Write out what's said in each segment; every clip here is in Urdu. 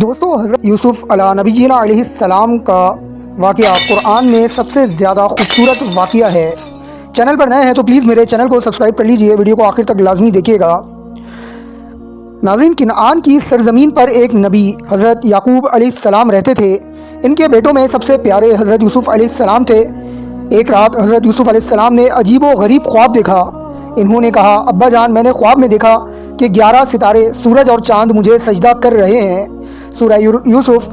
دوستو، حضرت یوسف علیہ نبینا علیہ السلام کا واقعہ قرآن میں سب سے زیادہ خوبصورت واقعہ ہے۔ چینل پر نئے ہیں تو پلیز میرے چینل کو سبسکرائب کر لیجئے، ویڈیو کو آخر تک لازمی دیکھیے گا۔ ناظرین، کنعان کی سرزمین پر ایک نبی حضرت یعقوب علیہ السلام رہتے تھے۔ ان کے بیٹوں میں سب سے پیارے حضرت یوسف علیہ السلام تھے۔ ایک رات حضرت یوسف علیہ السلام نے عجیب و غریب خواب دیکھا۔ انہوں نے کہا، ابا جان، میں نے خواب میں دیکھا کہ 11 ستارے، سورج اور چاند مجھے سجدہ کر رہے ہیں۔ سورہ یوسف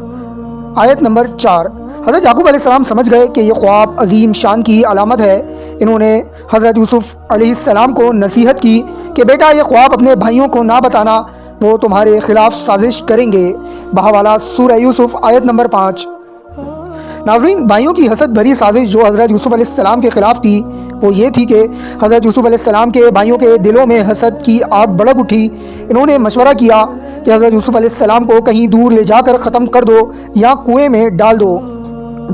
آیت نمبر 4۔ حضرت یعقوب علیہ السلام سمجھ گئے کہ یہ خواب عظیم شان کی علامت ہے۔ انہوں نے حضرت یوسف علیہ السلام کو نصیحت کی کہ بیٹا، یہ خواب اپنے بھائیوں کو نہ بتانا، وہ تمہارے خلاف سازش کریں گے۔ بحوالہ سورہ یوسف آیت نمبر 5۔ ناظرین، بھائیوں کی حسد بھری سازش جو حضرت یوسف علیہ السلام کے خلاف تھی وہ یہ تھی کہ حضرت یوسف علیہ السلام کے بھائیوں کے دلوں میں حسد کی آگ بھڑک اٹھی۔ انہوں نے مشورہ کیا کہ حضرت یوسف علیہ السلام کو کہیں دور لے جا کر ختم کر دو یا کنویں میں ڈال دو۔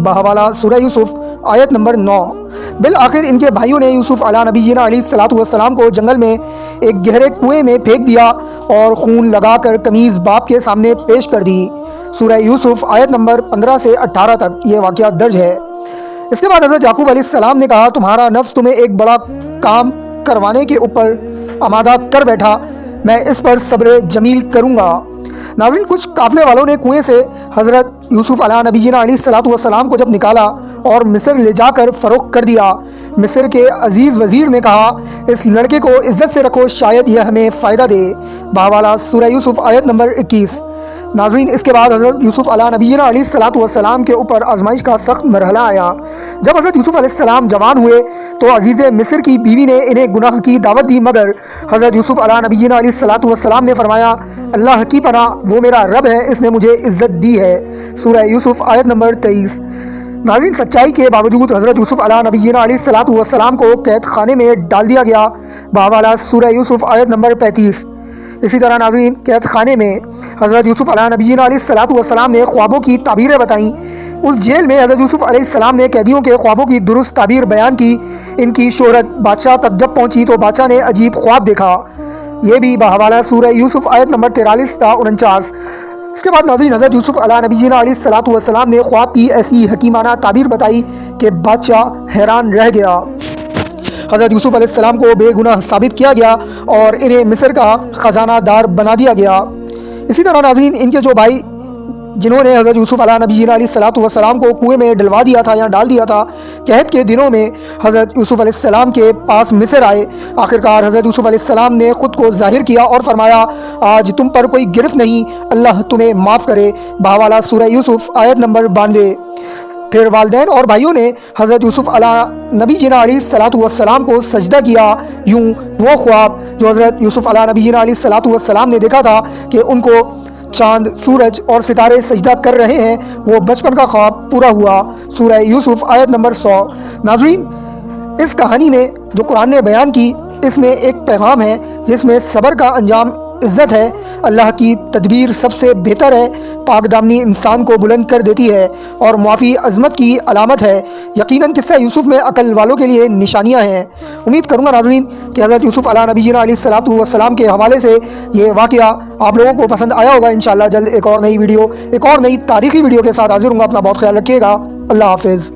بحوالہ سورہ یوسف آیت نمبر 9۔ بالآخر ان کے بھائیوں نے یوسف علیہ نبینا علیہ السلام کو جنگل میں ایک گہرے کنویں میں پھینک دیا اور خون لگا کر قمیض باپ کے سامنے پیش کر دی۔ سورہ یوسف آیت نمبر 15 سے 18 تک یہ واقعہ درج ہے۔ اس کے بعد حضرت یعقوب علیہ السلام نے کہا، تمہارا نفس تمہیں ایک بڑا کام کروانے کے اوپر آمادہ کر بیٹھا، میں اس پر صبر جمیل کروں گا۔ ناظرین، کچھ قافلے والوں نے کنویں سے حضرت یوسف علیہ نبینا علیہ السلام کو جب نکالا اور مصر لے جا کر فروخت کر دیا۔ مصر کے عزیز وزیر نے کہا، اس لڑکے کو عزت سے رکھو، شاید یہ ہمیں فائدہ دے۔ بحوالہ سورہ یوسف آیت نمبر 21۔ ناظرین، اس کے بعد حضرت یوسف علیہ نبینا علیہ السلام کے اوپر آزمائش کا سخت مرحلہ آیا۔ جب حضرت یوسف علیہ السلام جوان ہوئے تو عزیز مصر کی بیوی نے انہیں گناہ کی دعوت دی، مگر حضرت یوسف علیہ نبینا علیہ السلام نے فرمایا، اللہ کی پناہ، وہ میرا رب ہے، اس نے مجھے عزت دی ہے۔ سورہ یوسف آیت نمبر 23۔ ناظرین، سچائی کے باوجود حضرت یوسف علیہ نبینا علیہ السلام کو قید خانے میں ڈال دیا گیا۔ بحوالہ سورہ یوسف آیت نمبر 35۔ اسی طرح ناظرین، قید خانے میں حضرت یوسف علیہ نبینا علیہ السلام نے خوابوں کی تعبیریں بتائیں۔ اس جیل میں حضرت یوسف علیہ السلام نے قیدیوں کے خوابوں کی درست تعبیر بیان کی۔ ان کی شہرت بادشاہ تک جب پہنچی تو بادشاہ نے عجیب خواب دیکھا۔ یہ بھی بحوالہ سورہ یوسف آیت نمبر 43 تا 49۔ اس کے بعد ناظرین، حضرت یوسف علیہ نبینا علیہ السلام نے خواب کی ایسی حکیمانہ تعبیر بتائی کہ بادشاہ حیران رہ گیا۔ حضرت یوسف علیہ السلام کو بے گناہ ثابت کیا گیا اور انہیں مصر کا خزانہ دار بنا دیا گیا۔ اسی طرح ناظرین، ان کے جو بھائی جنہوں نے حضرت یوسف علیہ نبینا علیہ السلام کو کنویں میں ڈلوا دیا تھا یا ڈال دیا تھا، قحط کے دنوں میں حضرت یوسف علیہ السلام کے پاس مصر آئے۔ آخرکار حضرت یوسف علیہ السلام نے خود کو ظاہر کیا اور فرمایا، آج تم پر کوئی گرفت نہیں، اللہ تمہیں معاف کرے۔ بحوالہ سورہ یوسف آیت نمبر 92۔ پھر والدین اور بھائیوں نے حضرت یوسف علیہ نبینا علیہ السلام کو سجدہ کیا۔ یوں وہ خواب جو حضرت یوسف علیہ نبینا علیہ السلام نے دیکھا تھا کہ ان کو چاند، سورج اور ستارے سجدہ کر رہے ہیں، وہ بچپن کا خواب پورا ہوا۔ سورہ یوسف آیت نمبر 100۔ ناظرین، اس کہانی میں جو قرآن نے بیان کی، اس میں ایک پیغام ہے جس میں صبر کا انجام عزت ہے۔ اللہ کی تدبیر سب سے بہتر ہے، پاک دامنی انسان کو بلند کر دیتی ہے اور معافی عظمت کی علامت ہے۔ یقیناً قصہ یوسف میں عقل والوں کے لیے نشانیاں ہیں۔ امید کروں گا ناظرین کہ حضرت یوسف علیہ نبینا علیہ السلام کے حوالے سے یہ واقعہ آپ لوگوں کو پسند آیا ہوگا۔ انشاءاللہ جلد ایک اور نئی ویڈیو، ایک اور نئی تاریخی ویڈیو کے ساتھ حاضر ہوں گا۔ اپنا بہت خیال رکھیے گا۔ اللہ حافظ۔